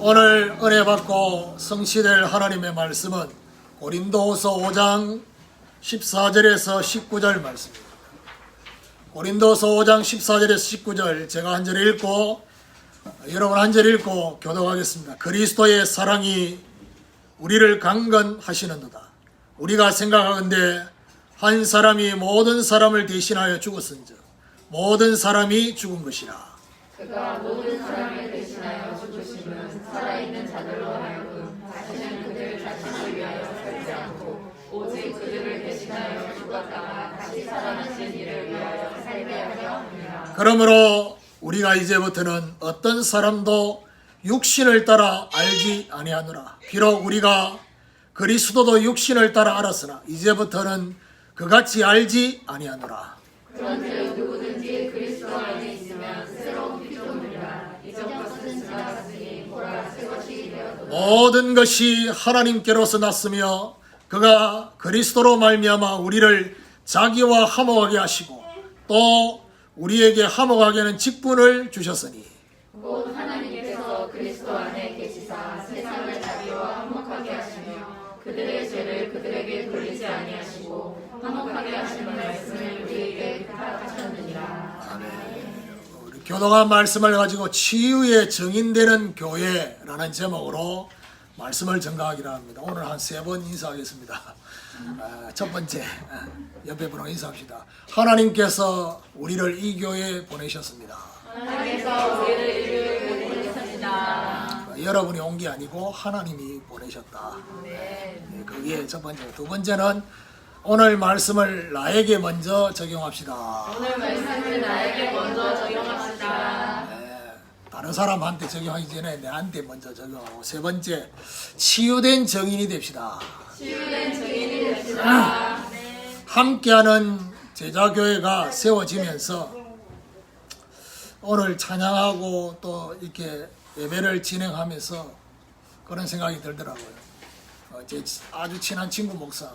오늘 은혜 받고 성취될 하나님의 말씀은 고린도후서 5장 14절에서 19절 말씀입니다. 고린도후서 5장 14절에서 19절 제가 한 절 읽고 여러분 한 절 읽고 교독하겠습니다. 그리스도의 사랑이 우리를 강건하시는도다. 우리가 생각하건대 한 사람이 모든 사람을 대신하여 죽었은즉 모든 사람이 죽은 것이라. 그가 모든 사람을 대신하여 죽으심은 살아있는 자들로 하여금 다시는 그들 자신을 위하여 살지 않고 오직 그들을 대신하여 죽었다가 다시 살아나신 이를 위하여 살게 하려 함이라. 그러므로 우리가 이제부터는 어떤 사람도 육신을 따라 알지 아니하노라. 비록 우리가 그리스도도 육신을 따라 알았으나 이제부터는 그같이 알지 아니하노라. 그런즉 누구든지 그리스도 안에 있으면 새로운 피조물이라. 이전 것은 지나갔으니 보라 새 것이 되었도다. 모든 것이 하나님께로서 났으며 그가 그리스도로 말미암아 우리를 자기와 화목하게 하시고 또 우리에게 화목하게 하는 직분을 주셨으니 곧 하나님께서 그리스도 안에 계시사 세상을 자기와 화목하게 하시며 그들의 죄를 그들에게 돌리지 아니하시고 화목하게 하시는 말씀을 우리에게 부탁하셨느니라. 우리 교독한 말씀을 가지고 치유의 증인되는 교회라는 제목으로 말씀을 전가하기로 합니다. 오늘 한 3번 인사하겠습니다. 첫 번째, 옆에 분하고 인사합시다. 하나님께서 우리를 이 교회에 보내셨습니다. 하나님께서 우리를 이 교회에 보내셨습니다. 여러분이 온 게 아니고 하나님이 보내셨다. 그게 첫 번째. 두 번째는 오늘 말씀을 나에게 먼저 적용합시다. 오늘 말씀을 나에게 먼저 적용합시다. 다른 사람한테 적용하기 전에 내한테 먼저 적용하고. 세 번째, 치유된 증인이 됩시다. 치유된 증인이 됩시다. 함께하는 제자교회가 세워지면서 오늘 찬양하고 또 이렇게 예배를 진행하면서 그런 생각이 들더라고요. 제 아주 친한 친구 목사,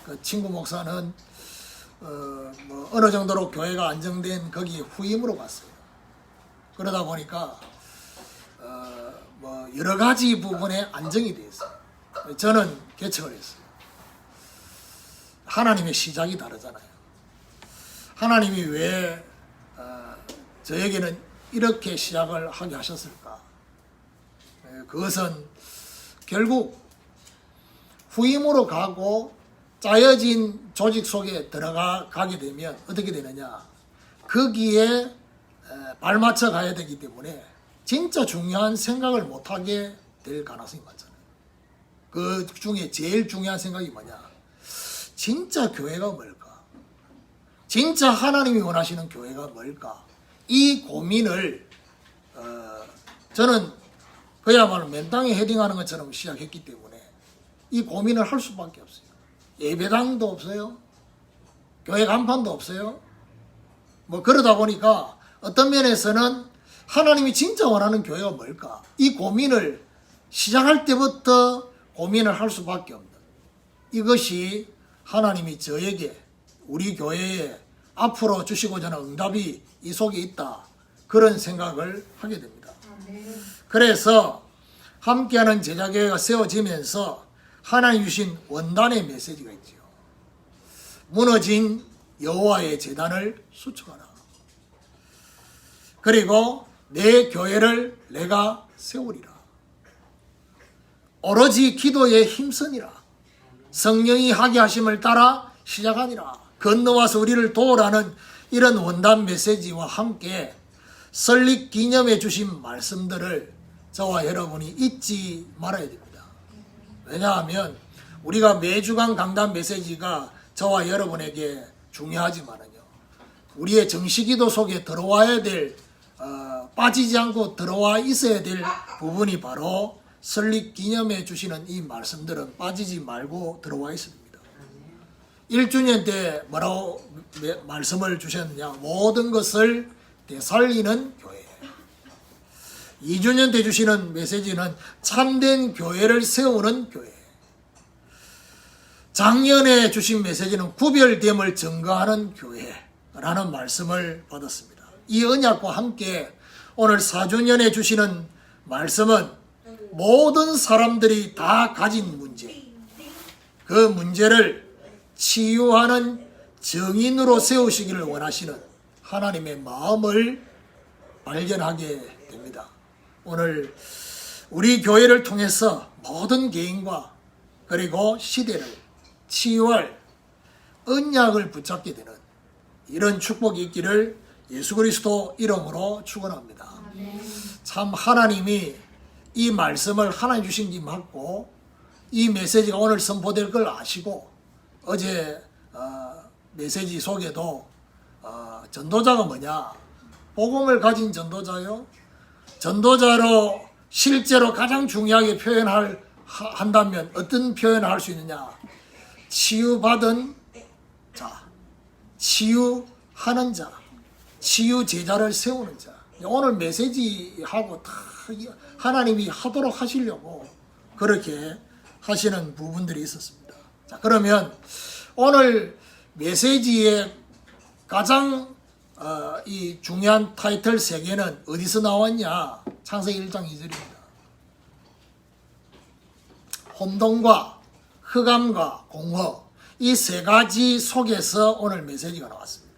그 친구 목사는 어느 정도로 교회가 안정된 거기 후임으로 갔어요. 그러다 보니까 여러 가지 부분에 안정이 돼 있어요. 저는 개척을 했어요. 하나님의 시작이 다르잖아요. 하나님이 왜 저에게는 이렇게 시작을 하게 하셨을까? 그것은 결국 후임으로 가고 짜여진 조직 속에 들어가게 되면 어떻게 되느냐? 거기에 발맞춰 가야 되기 때문에 진짜 중요한 생각을 못하게 될 가능성이 많잖아요. 그 중에 제일 중요한 생각이 뭐냐? 진짜 교회가 뭘까? 진짜 하나님이 원하시는 교회가 뭘까? 이 고민을 저는 그야말로 맨땅에 헤딩하는 것처럼 시작했기 때문에 이 고민을 할 수밖에 없어요. 예배당도 없어요. 교회 간판도 없어요. 그러다 보니까 어떤 면에서는 하나님이 진짜 원하는 교회가 뭘까? 이 고민을 시작할 때부터 고민을 할 수밖에 없는, 이것이 하나님이 저에게 우리 교회에 앞으로 주시고자 하는 응답이 이 속에 있다, 그런 생각을 하게 됩니다. 그래서 함께하는 제자교회가 세워지면서 하나님 주신 원단의 메시지가 있죠. 무너진 여호와의 제단을 수축하라. 그리고 내 교회를 내가 세우리라. 오로지 기도에 힘쓰니라. 성령이 하게 하심을 따라 시작하니라. 건너와서 우리를 도우라는 이런 원단 메시지와 함께 설립 기념해 주신 말씀들을 저와 여러분이 잊지 말아야 됩니다. 왜냐하면 우리가 매주간 강단 메시지가 저와 여러분에게 중요하지만은요, 우리의 정식기도 속에 들어와야 될, 빠지지 않고 들어와 있어야 될 부분이 바로 설립 기념해 주시는 이 말씀들은 빠지지 말고 들어와 있습니다. 1주년 때 뭐라고 말씀을 주셨느냐? 모든 것을 되살리는 교회. 2주년 때 주시는 메시지는 참된 교회를 세우는 교회. 작년에 주신 메시지는 구별됨을 증거하는 교회라는 말씀을 받았습니다. 이 언약과 함께 오늘 4주년에 주시는 말씀은 모든 사람들이 다 가진 문제, 그 문제를 치유하는 정인으로 세우시기를 원하시는 하나님의 마음을 발견하게 됩니다. 오늘 우리 교회를 통해서 모든 개인과 그리고 시대를 치유할 언약을 붙잡게 되는 이런 축복이 있기를 예수 그리스도 이름으로 축원합니다. 참 하나님이 이 말씀을 하나님 주신 게 맞고 이 메시지가 오늘 선포될 걸 아시고 어제 메시지 속에도 전도자가 뭐냐? 복음을 가진 전도자요. 전도자로 실제로 가장 중요하게 한다면 어떤 표현을 할 수 있느냐? 치유받은 자, 치유하는 자, 치유 제자를 세우는 자. 오늘 메시지하고 다 하나님이 하도록 하시려고 그렇게 하시는 부분들이 있었습니다. 자, 그러면 오늘 메시지의 가장 이 중요한 타이틀 3개는 어디서 나왔냐? 창세기 1장 2절입니다. 혼돈과 흑암과 공허, 이 3가지 속에서 오늘 메시지가 나왔습니다.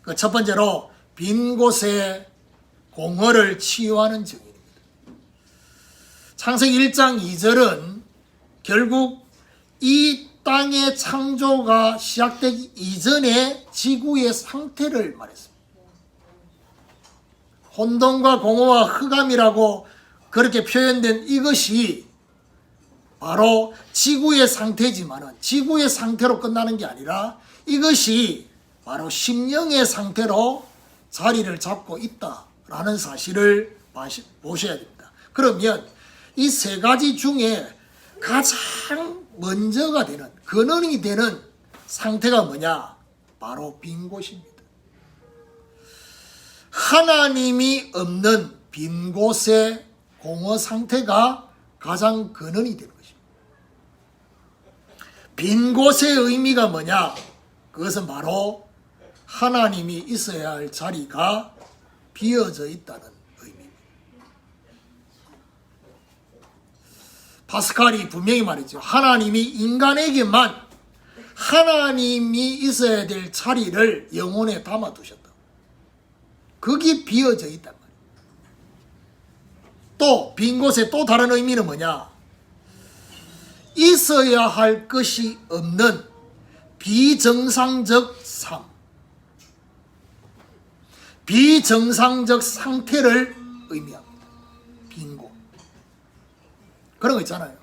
그 첫 번째로 빈 곳의 공허를 치유하는 정의입니다. 창세기 1장 2절은 결국 이 땅의 창조가 시작되기 이전의 지구의 상태를 말했습니다. 혼돈과 공허와 흑암이라고 그렇게 표현된 이것이 바로 지구의 상태지만은 지구의 상태로 끝나는 게 아니라 이것이 바로 심령의 상태로 자리를 잡고 있다라는 사실을 보셔야 됩니다. 그러면 이 3가지 중에 가장 먼저가 되는, 근원이 되는 상태가 뭐냐? 바로 빈 곳입니다. 하나님이 없는 빈 곳의 공허 상태가 가장 근원이 되는 것입니다. 빈 곳의 의미가 뭐냐? 그것은 바로 하나님이 있어야 할 자리가 비어져 있다는 의미입니다. 파스칼이 분명히 말했죠. 하나님이 인간에게만 하나님이 있어야 될 자리를 영혼에 담아두셨다. 그게 비어져 있단 말이에요. 또 빈 곳의 또 다른 의미는 뭐냐? 있어야 할 것이 없는 비정상적 삶, 비정상적 상태를 의미합니다. 빈 곳. 그런 거 있잖아요.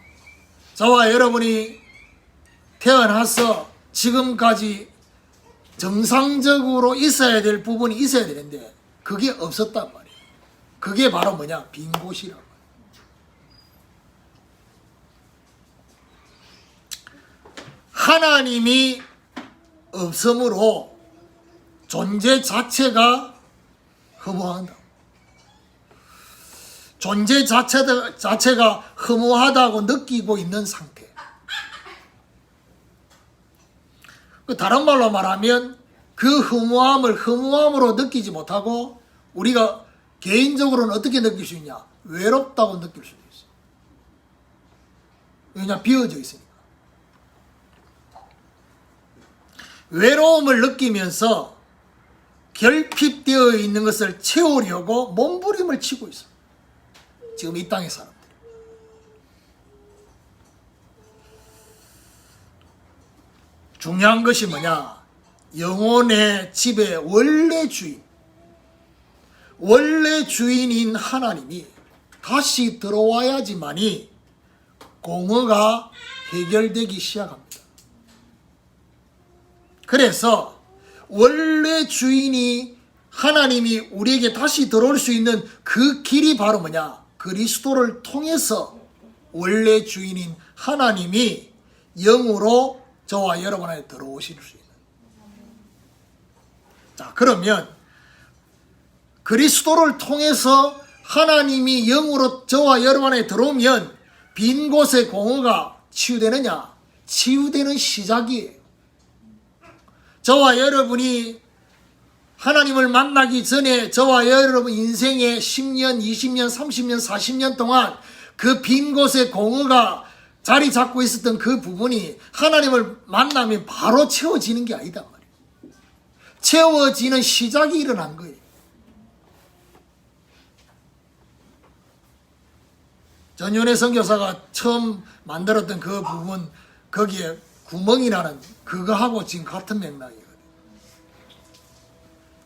저와 여러분이 태어나서 지금까지 정상적으로 있어야 될 부분이 있어야 되는데 그게 없었단 말이에요. 그게 바로 뭐냐? 빈 곳이라고. 하나님이 없으므로 존재 자체가 허무한다. 존재 자체가 허무하다고 느끼고 있는 상태. 다른 말로 말하면 그 허무함을 허무함으로 느끼지 못하고 우리가 개인적으로는 어떻게 느낄 수 있냐? 외롭다고 느낄 수도 있어요. 왜냐? 비어져 있으니까. 외로움을 느끼면서 결핍되어 있는 것을 채우려고 몸부림을 치고 있어요. 지금 이 땅의 사람들. 중요한 것이 뭐냐? 영혼의 집의 원래 주인인 하나님이 다시 들어와야지만이 공허가 해결되기 시작합니다. 그래서 원래 주인이 하나님이 우리에게 다시 들어올 수 있는 그 길이 바로 뭐냐? 그리스도를 통해서 원래 주인인 하나님이 영으로 저와 여러분 안에 들어오실 수 있는. 자, 그러면 그리스도를 통해서 하나님이 영으로 저와 여러분 안에 들어오면 빈 곳의 공허가 치유되느냐? 치유되는 시작이에요. 저와 여러분이 하나님을 만나기 전에 저와 여러분 인생의 10년, 20년, 30년, 40년 동안 그 빈 곳에 공허가 자리 잡고 있었던 그 부분이 하나님을 만나면 바로 채워지는 게 아니다 말이에요. 채워지는 시작이 일어난 거예요. 전윤회 선교사가 처음 만들었던 그 부분, 거기에 구멍이 나는 그거하고 지금 같은 맥락이거든요.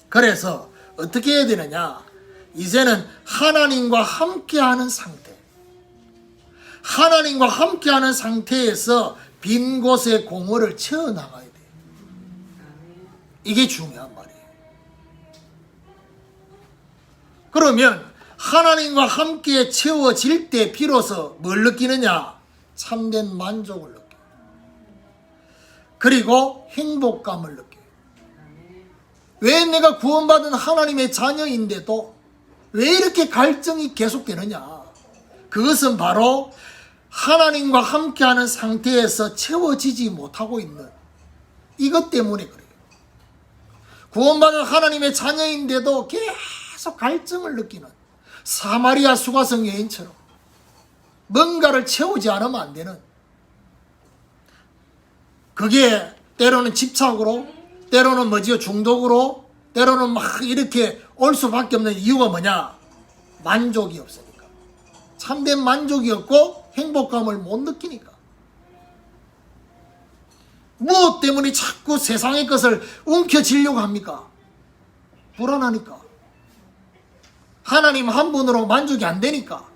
그래서 어떻게 해야 되느냐? 이제는 하나님과 함께하는 상태, 하나님과 함께하는 상태에서 빈 곳의 공허를 채워나가야 돼요. 이게 중요한 말이에요. 그러면 하나님과 함께 채워질 때 비로소 뭘 느끼느냐? 참된 만족을 느껴요. 그리고 행복감을 느껴요. 왜 내가 구원받은 하나님의 자녀인데도 왜 이렇게 갈증이 계속되느냐? 그것은 바로 하나님과 함께하는 상태에서 채워지지 못하고 있는 이것 때문에 그래요. 구원받은 하나님의 자녀인데도 계속 갈증을 느끼는 사마리아 수가성 여인처럼 뭔가를 채우지 않으면 안 되는, 그게 때로는 집착으로, 때로는 뭐지요? 중독으로, 때로는 막 이렇게 올 수밖에 없는 이유가 뭐냐? 만족이 없으니까. 참된 만족이 없고 행복감을 못 느끼니까. 무엇 때문에 자꾸 세상의 것을 움켜쥐려고 합니까? 불안하니까. 하나님 한 분으로 만족이 안 되니까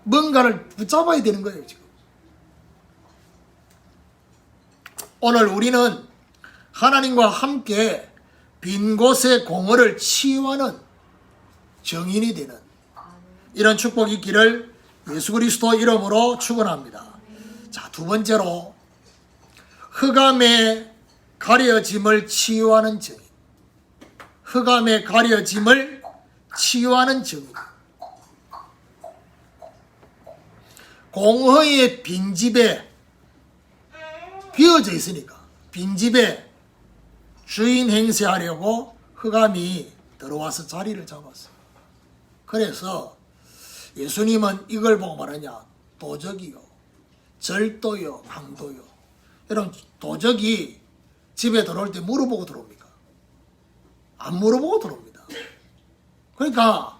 뭔가를 붙잡아야 되는 거예요, 지금. 오늘 우리는 하나님과 함께 빈 곳의 공허를 치유하는 정인이 되는 이런 축복이 있기를 예수 그리스도 이름으로 축원합니다. 자, 두 번째로 흑암의 가려짐을 치유하는 정인. 흑암의 가려짐을 치유하는 정인. 공허의 빈집에 비어져 있으니까 빈집에 주인 행세하려고 흑암이 들어와서 자리를 잡았어요. 그래서 예수님은 이걸 보고 말하냐? 도적이요, 절도요, 강도요. 여러분, 도적이 집에 들어올 때 물어보고 들어옵니까? 안 물어보고 들어옵니다. 그러니까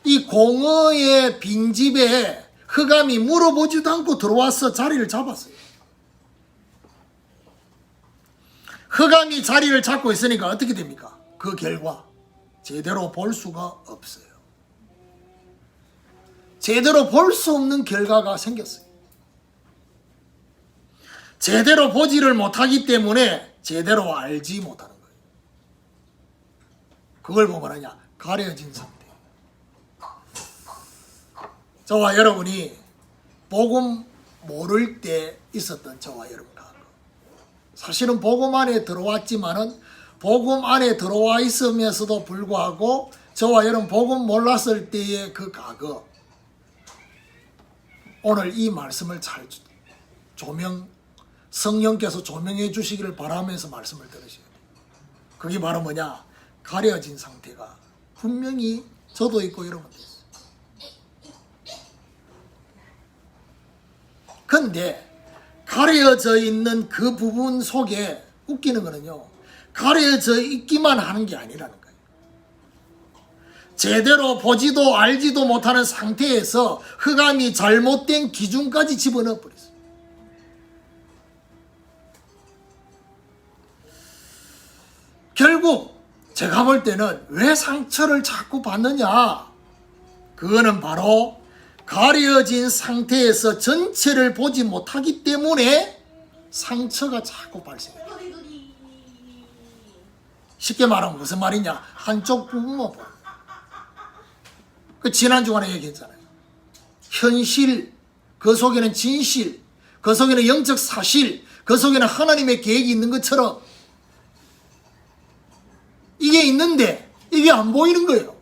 이 공허의 빈집에 흑암이 물어보지도 않고 들어와서 자리를 잡았어요. 흑암이 자리를 잡고 있으니까 어떻게 됩니까? 그 결과 제대로 볼 수가 없어요. 제대로 볼 수 없는 결과가 생겼어요. 제대로 보지를 못하기 때문에 제대로 알지 못하는 거예요. 그걸 보면 하냐? 가려진 상태. 저와 여러분이 복음 모를 때 있었던 저와 여러분 과거. 사실은 복음 안에 들어왔지만은 복음 안에 들어와 있으면서도 불구하고 저와 여러분 복음 몰랐을 때의 그 과거. 오늘 이 말씀을 잘 성령께서 조명해 주시기를 바라면서 말씀을 들으셔야 돼요. 그게 바로 뭐냐? 가려진 상태가 분명히 저도 있고 여러분도 있어요. 근데 가려져 있는 그 부분 속에 웃기는 거는요, 가려져 있기만 하는 게 아니라는 거예요. 제대로 보지도 알지도 못하는 상태에서 흑암이 잘못된 기준까지 집어넣어 버렸어요. 결국 제가 볼 때는 왜 상처를 자꾸 받느냐? 그거는 바로 가려진 상태에서 전체를 보지 못하기 때문에 상처가 자꾸 발생해요. 쉽게 말하면 무슨 말이냐? 한쪽 부분만 보는. 그 지난 주간에 얘기했잖아요. 현실, 그 속에는 진실, 그 속에는 영적 사실, 그 속에는 하나님의 계획이 있는 것처럼 이게 있는데 이게 안 보이는 거예요.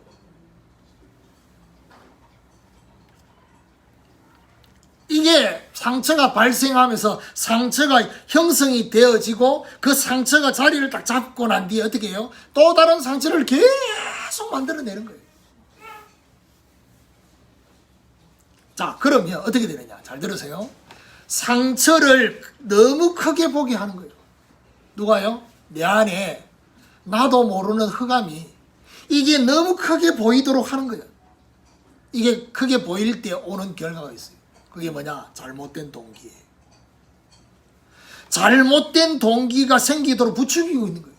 이게 상처가 발생하면서 상처가 형성이 되어지고 그 상처가 자리를 딱 잡고 난 뒤에 어떻게 해요? 또 다른 상처를 계속 만들어내는 거예요. 자, 그러면 어떻게 되느냐? 잘 들으세요. 상처를 너무 크게 보게 하는 거예요. 누가요? 내 안에 나도 모르는 흑암이 이게 너무 크게 보이도록 하는 거예요. 이게 크게 보일 때 오는 결과가 있어요. 그게 뭐냐? 잘못된 동기예요. 잘못된 동기가 생기도록 부추기고 있는 거예요.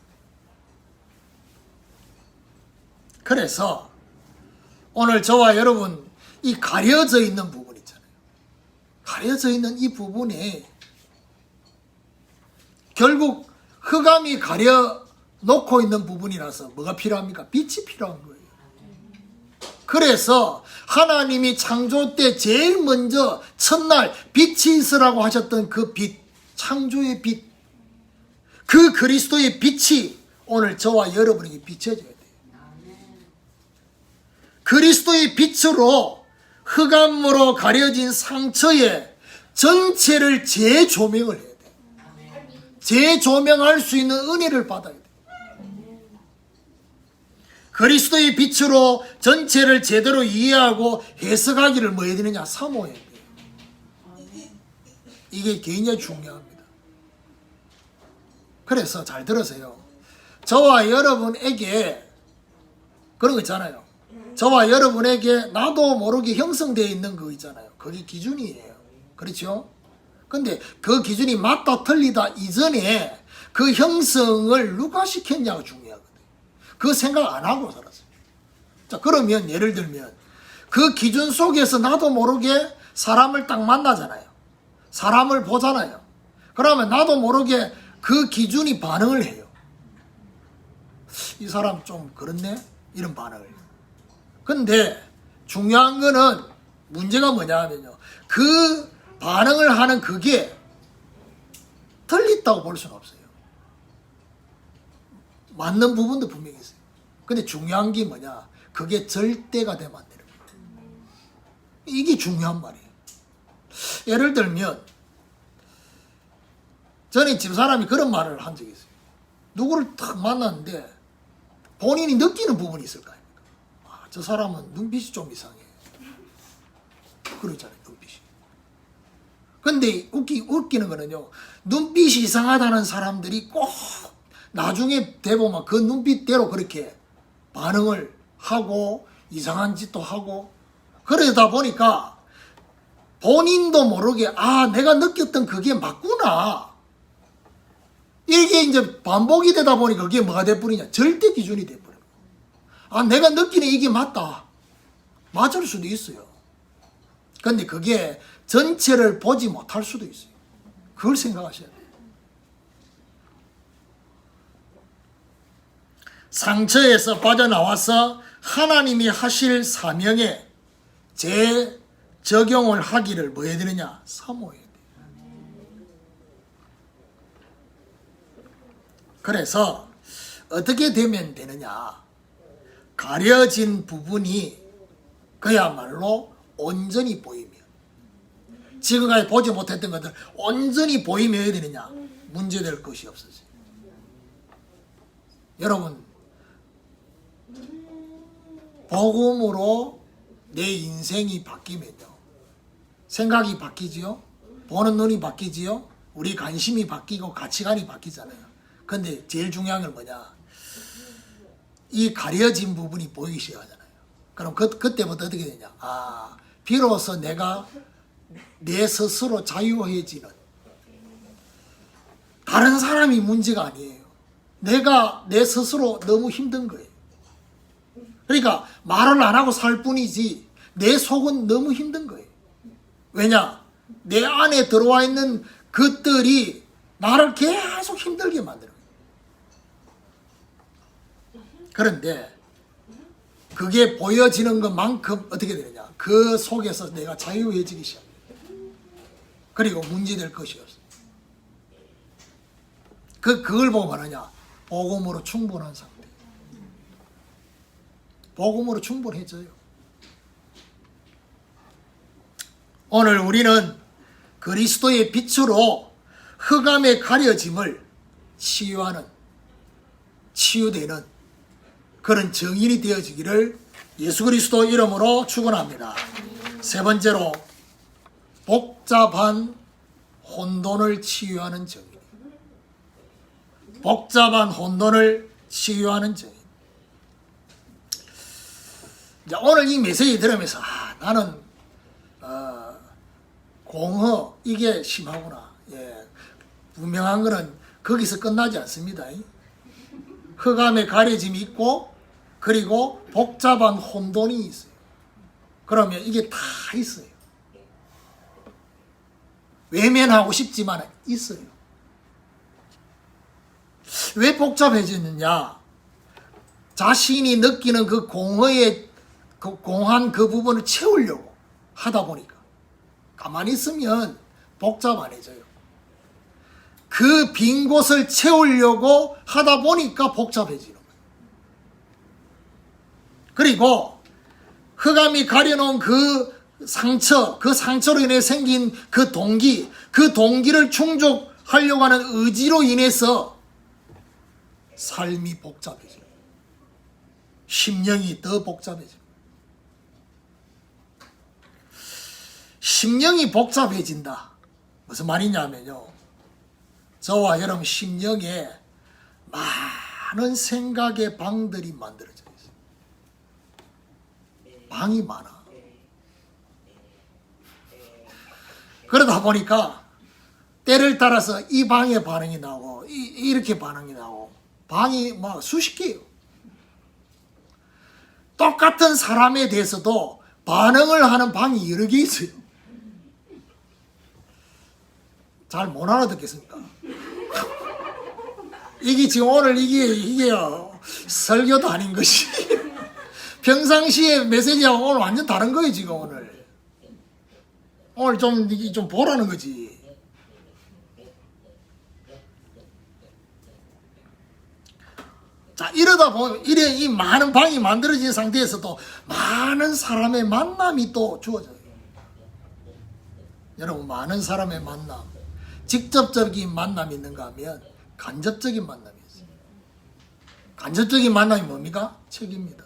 그래서 오늘 저와 여러분 이 가려져 있는 부분 있잖아요. 가려져 있는 이 부분에 결국 흑암이 가려 놓고 있는 부분이라서 뭐가 필요합니까? 빛이 필요한 거예요. 그래서 하나님이 창조 때 제일 먼저 첫날 빛이 있으라고 하셨던 그 빛, 창조의 빛, 그 그리스도의 빛이 오늘 저와 여러분에게 비춰져야 돼요. 그리스도의 빛으로 흑암으로 가려진 상처의 전체를 재조명을 해야 돼요. 재조명할 수 있는 은혜를 받아야 돼요. 그리스도의 빛으로 전체를 제대로 이해하고 해석하기를 뭐 해야 되느냐? 사모해야 돼요. 이게 굉장히 중요합니다. 그래서 잘 들으세요. 저와 여러분에게 그런 거 있잖아요. 저와 여러분에게 나도 모르게 형성되어 있는 거 있잖아요. 그게 기준이에요. 그렇죠? 근데 그 기준이 맞다 틀리다 이전에 그 형성을 누가 시켰냐가 중요하거든요. 그 생각 안 하고 살았어요. 자, 그러면 예를 들면 그 기준 속에서 나도 모르게 사람을 딱 만나잖아요. 사람을 보잖아요. 그러면 나도 모르게 그 기준이 반응을 해요. 이 사람 좀 그렇네? 이런 반응을. 근데 중요한 거는 문제가 뭐냐 하면요. 그 반응을 하는 그게 틀렸다고 볼 수는 없어요. 맞는 부분도 분명히 있어요. 근데 중요한 게 뭐냐? 그게 절대가 되면 안 되는 거예요. 이게 중요한 말이에요. 예를 들면 전에 집사람이 그런 말을 한 적이 있어요. 누구를 탁 만났는데 본인이 느끼는 부분이 있을 거 아닙니까? 아, 저 사람은 눈빛이 좀 이상해. 그러잖아요, 눈빛이. 근데 웃기는 거는요, 눈빛이 이상하다는 사람들이 꼭 나중에 대보면 그 눈빛대로 그렇게 반응을 하고 이상한 짓도 하고 그러다 보니까 본인도 모르게 아, 내가 느꼈던 그게 맞구나. 이게 이제 반복이 되다 보니 그게 뭐가 돼버리냐? 절대 기준이 돼버려요. 아, 내가 느끼는 이게 맞다. 맞을 수도 있어요. 근데 그게 전체를 보지 못할 수도 있어요. 그걸 생각하셔야 돼요. 상처에서 빠져나와서 하나님이 하실 사명에 재적용을 하기를 뭐 해야 되느냐? 사모해야 돼요. 그래서 어떻게 되면 되느냐? 가려진 부분이 그야말로 온전히 보이면, 지금까지 보지 못했던 것들 온전히 보이면 해야 되느냐? 문제될 것이 없어져요. 여러분, 복음으로 내 인생이 바뀌면요, 생각이 바뀌지요, 보는 눈이 바뀌지요, 우리 관심이 바뀌고 가치관이 바뀌잖아요. 근데 제일 중요한 건 뭐냐? 이 가려진 부분이 보이기 시작하잖아요. 그럼 그때부터 어떻게 되냐? 아, 비로소 내가 내 스스로 자유해지는, 다른 사람이 문제가 아니에요. 내가 내 스스로 너무 힘든 거예요. 그러니까 말을 안 하고 살 뿐이지 내 속은 너무 힘든 거예요. 왜냐? 내 안에 들어와 있는 것들이 나를 계속 힘들게 만드는 거예요. 그런데 그게 보여지는 것만큼 어떻게 되느냐? 그 속에서 내가 자유해지기 시작해요. 그리고 문제될 것이 없어요. 그걸 보고 말하냐? 복음으로 충분한 상태. 복음으로 충분해져요. 오늘 우리는 그리스도의 빛으로 흑암의 가려짐을 치유되는 그런 정인이 되어지기를 예수 그리스도 이름으로 축원합니다. 세 번째로 복잡한 혼돈을 치유하는 정의. 복잡한 혼돈을 치유하는 정의. 이제 오늘 이 메시지 들으면서 나는 공허 이게 심하구나. 예. 분명한 거는 거기서 끝나지 않습니다. 흑암의 가려짐이 있고 그리고 복잡한 혼돈이 있어요. 그러면 이게 다 있어요. 외면하고 싶지만 있어요. 왜 복잡해지느냐? 자신이 느끼는 그 공허의 공한 그 부분을 채우려고 하다 보니까 가만히 있으면 복잡해져요. 그 빈 곳을 채우려고 하다 보니까 복잡해지는 거예요. 그리고 흑암이 가려놓은 그 상처, 그 상처로 인해 생긴 그 동기를 충족하려고 하는 의지로 인해서 삶이 복잡해져요. 심령이 더 복잡해져요. 심령이 복잡해진다. 무슨 말이냐면요. 저와 여러분 심령에 많은 생각의 방들이 만들어져 있어요. 방이 많아. 그러다 보니까 때를 따라서 이 방에 반응이 나오고 이렇게 반응이 나오고 방이 막 수십 개예요. 똑같은 사람에 대해서도 반응을 하는 방이 여러 개 있어요. 잘 못 알아듣겠습니까? 이게 지금 오늘 이게 설교도 아닌 것이 평상시에 메시지하고 오늘 완전 다른 거예요. 지금 오늘 좀 보라는 거지. 자, 이러다 보면 이 많은 방이 만들어진 상태에서도 많은 사람의 만남이 또 주어져요. 여러분, 많은 사람의 만남, 직접적인 만남이 있는가 하면 간접적인 만남이 있어요. 간접적인 만남이 뭡니까? 책입니다.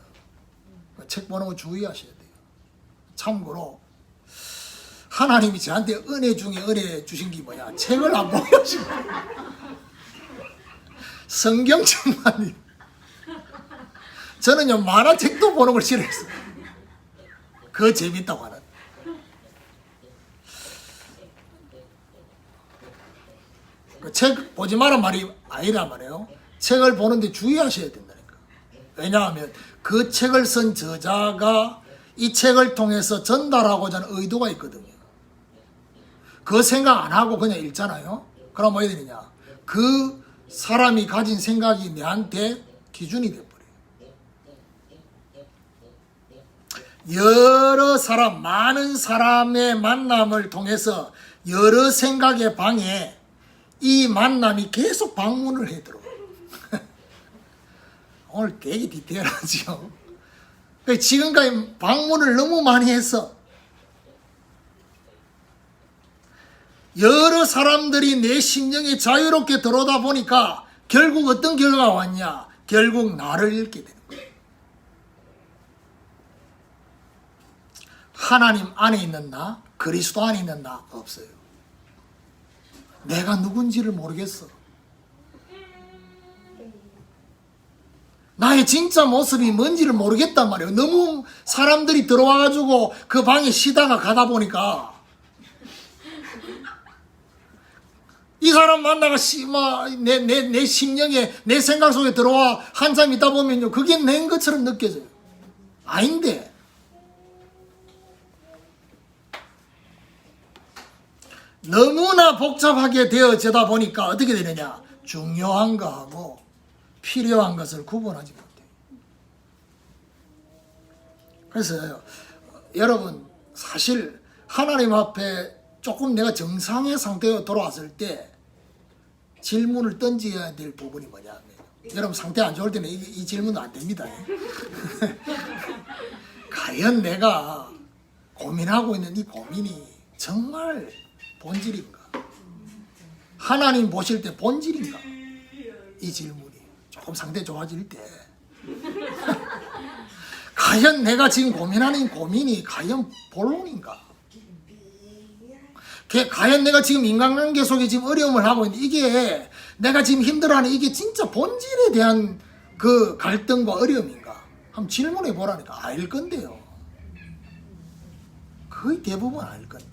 책 보는 거 주의하셔야 돼요. 참고로 하나님이 저한테 은혜 중에 은혜 주신 게 뭐냐? 책을 안 보여주고 성경책만. 저는요 만화책도 보는 걸 싫어했어요. 그거 재밌다고 하는. 그 책 보지 마란 말이 아니란 말이에요. 책을 보는데 주의하셔야 된다니까. 왜냐하면 그 책을 쓴 저자가 이 책을 통해서 전달하고자 하는 의도가 있거든요. 그 생각 안 하고 그냥 읽잖아요. 그럼 뭐 해야 되느냐? 그 사람이 가진 생각이 내한테 기준이 돼버려요. 여러 사람, 많은 사람의 만남을 통해서 여러 생각의 방에 이 만남이 계속 방문을 해 들어와요. 오늘 되게 디테일하죠. 지금까지 방문을 너무 많이 해서 여러 사람들이 내 심령에 자유롭게 들어오다 보니까 결국 어떤 결과가 왔냐? 결국 나를 잃게 되는 거예요. 하나님 안에 있는 나, 그리스도 안에 있는 나 없어요. 내가 누군지를 모르겠어. 나의 진짜 모습이 뭔지를 모르겠단 말이에요. 너무 사람들이 들어와가지고 그 방에 쉬다가 가다 보니까 이 사람 만나가 내 심령에 내 생각 속에 들어와 한참 있다 보면요 그게 낸 것처럼 느껴져요. 아닌데 너무나 복잡하게 되어지다 보니까 어떻게 되느냐? 중요한 거하고 필요한 것을 구분하지 못해요. 그래서 여러분 사실 하나님 앞에 조금 내가 정상의 상태로 돌아왔을 때 질문을 던져야 될 부분이 뭐냐면 여러분 상태 안 좋을 때는 이 질문은 안 됩니다. 과연 내가 고민하고 있는 이 고민이 정말 본질인가? 하나님 보실 때 본질인가? 이 질문이 조금 상태 좋아질 때 과연 과연 내가 지금 고민하는 고민이 과연 본론인가? 과연 내가 지금 인간관계 속에 지금 어려움을 하고 있는데 이게 내가 지금 힘들어하는 이게 진짜 본질에 대한 그 갈등과 어려움인가? 한번 질문해 보라니까 알 건데요. 거의 대부분 알 건데.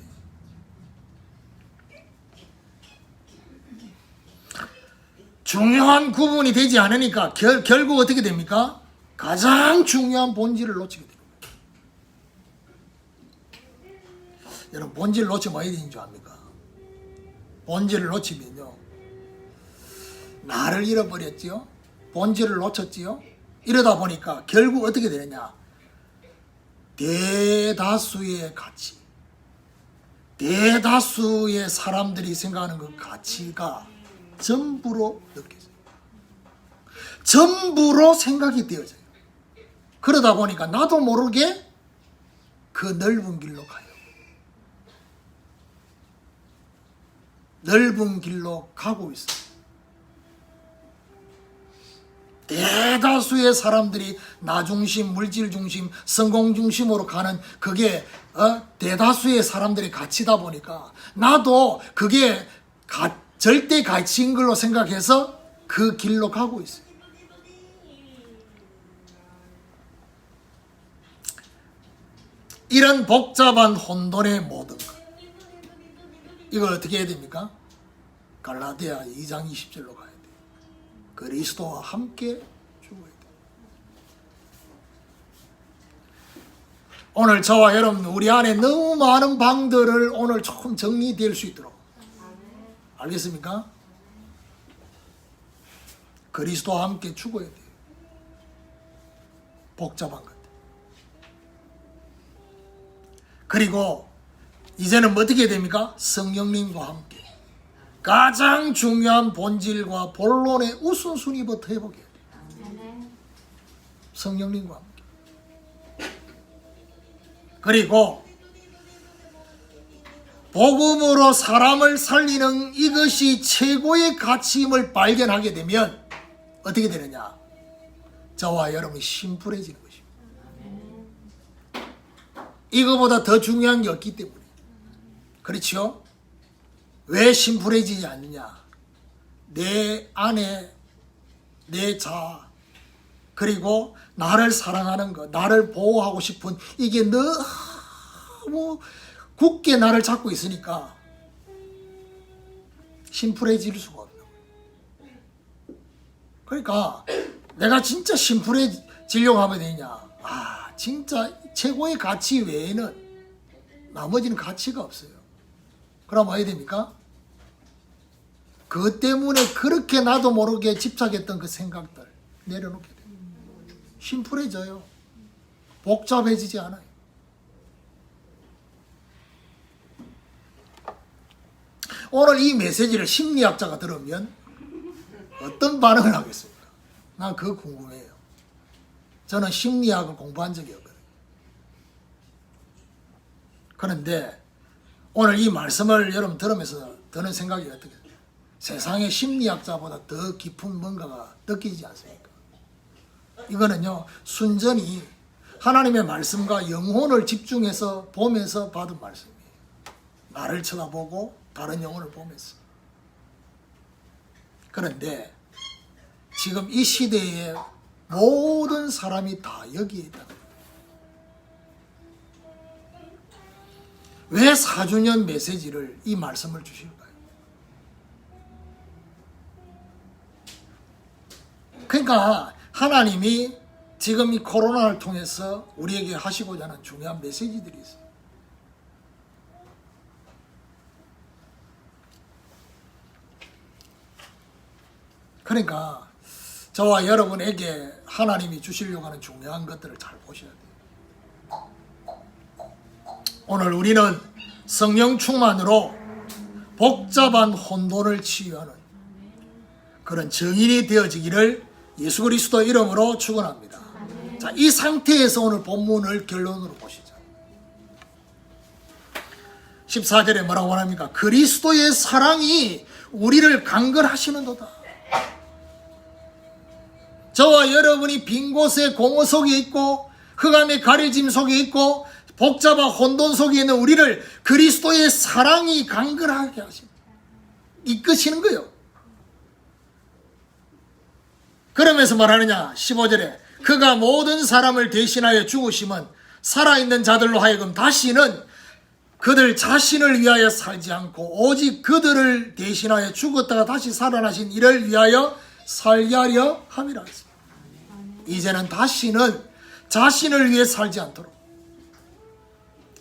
중요한 구분이 되지 않으니까 결국 어떻게 됩니까? 가장 중요한 본질을 놓치게 됩니다. 여러분 본질을 놓치면 어떻게 되는 줄 압니까? 본질을 놓치면요 나를 잃어버렸지요. 본질을 놓쳤지요. 이러다 보니까 결국 어떻게 되느냐, 대다수의 가치, 대다수의 사람들이 생각하는 그 가치가 전부로 느껴져요. 전부로 생각이 되어져요. 그러다 보니까 나도 모르게 그 넓은 길로 가요. 넓은 길로 가고 있어요. 대다수의 사람들이 나 중심, 물질 중심, 성공 중심으로 가는 그게 대다수의 사람들의 가치다 보니까 나도 그게 절대 가치인 걸로 생각해서 그 길로 가고 있어요. 이런 복잡한 혼돈의 모든 것, 이걸 어떻게 해야 됩니까? 갈라디아 2장 20절로 가야 돼요. 그리스도와 함께 죽어야 돼요. 오늘 저와 여러분 우리 안에 너무 많은 방들을 오늘 조금 정리될 수 있도록, 알겠습니까? 그리스도와 함께 죽어야 돼요. 복잡한 것. 그리고 이제는 뭐 어떻게 됩니까? 성령님과 함께 가장 중요한 본질과 본론의 우선순위부터 해보게 돼요. 성령님과 함께. 그리고 복음으로 사람을 살리는 이것이 최고의 가치임을 발견하게 되면 어떻게 되느냐? 저와 여러분이 심플해지는 것입니다. 이거보다 더 중요한 게 없기 때문에. 그렇죠? 왜 심플해지지 않느냐? 내 안에 내 자아, 그리고 나를 사랑하는 것, 나를 보호하고 싶은 이게 너무 굳게 나를 잡고 있으니까 심플해질 수가 없는 거예요. 그러니까 내가 진짜 심플해지려고 하면 되냐? 진짜 최고의 가치 외에는 나머지는 가치가 없어요. 그럼 어떻게 됩니까? 그것 때문에 그렇게 나도 모르게 집착했던 그 생각들 내려놓게 돼요. 심플해져요. 복잡해지지 않아요. 오늘 이 메시지를 심리학자가 들으면 어떤 반응을 하겠습니까? 난 그거 궁금해요. 저는 심리학을 공부한 적이 없거든요. 그런데 오늘 이 말씀을 여러분 들으면서 드는 생각이 어떻게 돼요? 세상의 심리학자보다 더 깊은 뭔가가 느끼지 않습니까? 이거는요, 순전히 하나님의 말씀과 영혼을 집중해서 보면서 받은 말씀이에요. 나를 쳐다보고 다른 영혼을 보면서. 그런데 지금 이 시대에 모든 사람이 다 여기에 있다는 거예요. 왜 4주년 메시지를, 이 말씀을 주실까요? 그러니까 하나님이 지금 이 코로나를 통해서 우리에게 하시고자 하는 중요한 메시지들이 있어요. 그러니까 저와 여러분에게 하나님이 주시려고 하는 중요한 것들을 잘 보셔야 돼요. 오늘 우리는 성령 충만으로 복잡한 혼돈을 치유하는 그런 증인이 되어지기를 예수 그리스도 이름으로 축원합니다. 자, 이 상태에서 오늘 본문을 결론으로 보시죠. 14절에 뭐라고 합니까? 그리스도의 사랑이 우리를 강건하시는도다. 저와 여러분이 빈 곳에 공허 속에 있고 흑암의 가려짐 속에 있고 복잡한 혼돈 속에 있는 우리를 그리스도의 사랑이 강건하게 하십니다. 이끄시는 거예요. 그러면서 말하느냐 15절에 그가 모든 사람을 대신하여 죽으심은 살아있는 자들로 하여금 다시는 그들 자신을 위하여 살지 않고 오직 그들을 대신하여 죽었다가 다시 살아나신 이를 위하여 살게 하려 함이라 했습니다. 이제는 다시는 자신을 위해 살지 않도록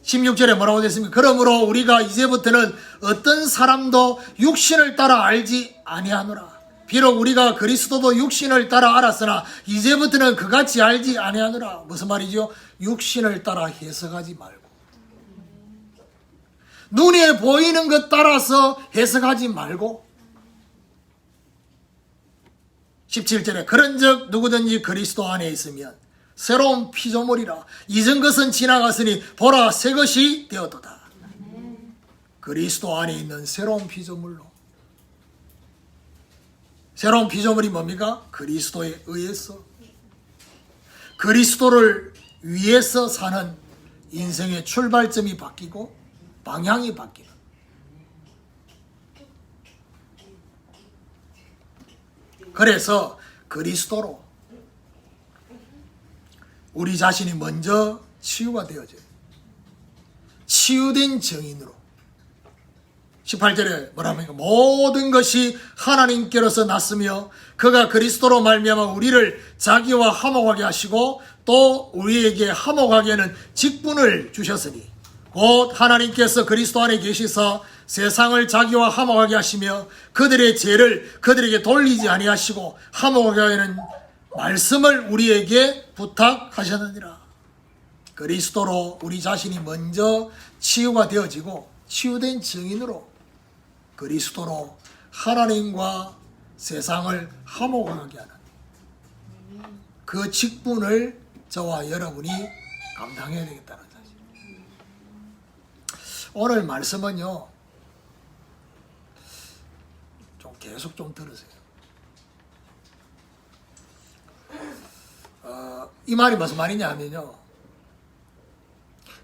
16절에 뭐라고 됐습니까? 그러므로 우리가 이제부터는 어떤 사람도 육신을 따라 알지 아니하노라. 비록 우리가 그리스도도 육신을 따라 알았으나 이제부터는 그같이 알지 아니하노라. 무슨 말이죠? 육신을 따라 해석하지 말고 눈에 보이는 것 따라서 해석하지 말고 17절에 그런즉 누구든지 그리스도 안에 있으면 새로운 피조물이라 이전 것은 지나갔으니 보라 새 것이 되었도다. 그리스도 안에 있는 새로운 피조물로 새로운 피조물이 뭡니까? 그리스도에 의해서 그리스도를 위해서 사는 인생의 출발점이 바뀌고 방향이 바뀌는 그래서 그리스도로 우리 자신이 먼저 치유가 되어져요. 치유된 증인으로 18절에 뭐랍니까? 모든 것이 하나님께로서 났으며 그가 그리스도로 말미암아 우리를 자기와 화목하게 하시고 또 우리에게 화목하게는 직분을 주셨으니 곧 하나님께서 그리스도 안에 계시사 세상을 자기와 화목하게 하시며 그들의 죄를 그들에게 돌리지 아니하시고 화목하게 하는 말씀을 우리에게 부탁하셨느니라. 그리스도로 우리 자신이 먼저 치유가 되어지고 치유된 증인으로 그리스도로 하나님과 세상을 화목하게 하는 그 직분을 저와 여러분이 감당해야 되겠다는 사실. 오늘 말씀은요, 좀 계속 좀 들으세요. 이 말이 무슨 말이냐 하면요,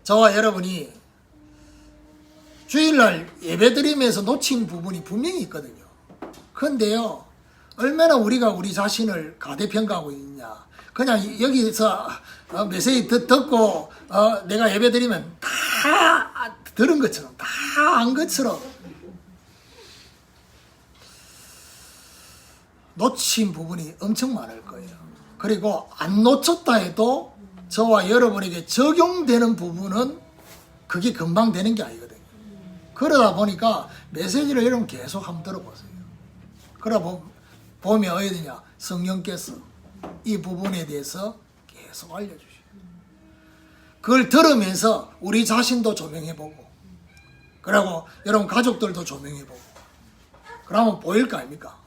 저와 여러분이 주일날 예배드리면서 놓친 부분이 분명히 있거든요. 그런데요, 얼마나 우리가 우리 자신을 가대평가하고 있냐. 그냥 여기서 메시지 듣고 내가 예배드리면 다 들은 것처럼, 다 한 것처럼 놓친 부분이 엄청 많을 거예요. 그리고 안 놓쳤다 해도 저와 여러분에게 적용되는 부분은 그게 금방 되는 게 아니거든요. 그러다 보니까 메시지를 여러분 계속 한번 들어보세요. 그러다 보면 어디 되냐? 성령께서 이 부분에 대해서 계속 알려주셔요. 그걸 들으면서 우리 자신도 조명해보고, 그리고 여러분 가족들도 조명해보고, 그러면 보일 거 아닙니까?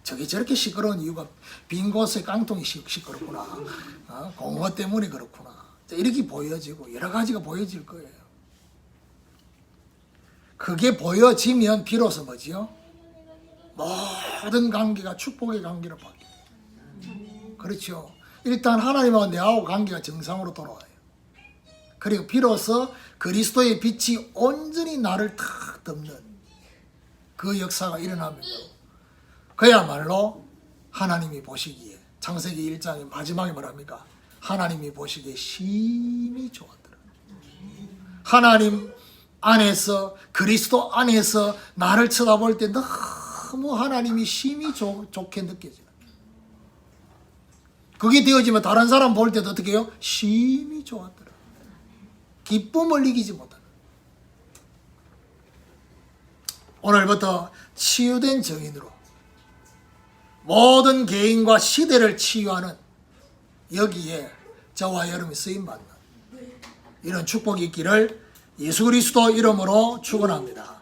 저게 저렇게 시끄러운 이유가 빈 곳에 깡통이 시끄럽구나. 공허 때문에 그렇구나. 이렇게 보여지고 여러 가지가 보여질 거예요. 그게 보여지면 비로소 뭐지요? 모든 관계가 축복의 관계로 바뀌어요. 그렇죠. 일단 하나님하고 내하고 관계가 정상으로 돌아와요. 그리고 비로소 그리스도의 빛이 온전히 나를 탁 덮는 그 역사가 일어나면 그야말로 하나님이 보시기에 창세기 1장의 마지막에 뭐랍니까? 하나님이 보시기에 심히 좋았더라. 하나님 안에서 그리스도 안에서 나를 쳐다볼 때 너무 하나님이 심히 좋게 느껴져요. 그게 되어지면 다른 사람 볼 때도 어떻게 해요? 심히 좋았더라. 기쁨을 이기지 못하는. 오늘부터 치유된 증인으로 모든 개인과 시대를 치유하는 여기에 저와 여러분이 쓰임받는 이런 축복이 있기를 예수 그리스도 이름으로 축원합니다.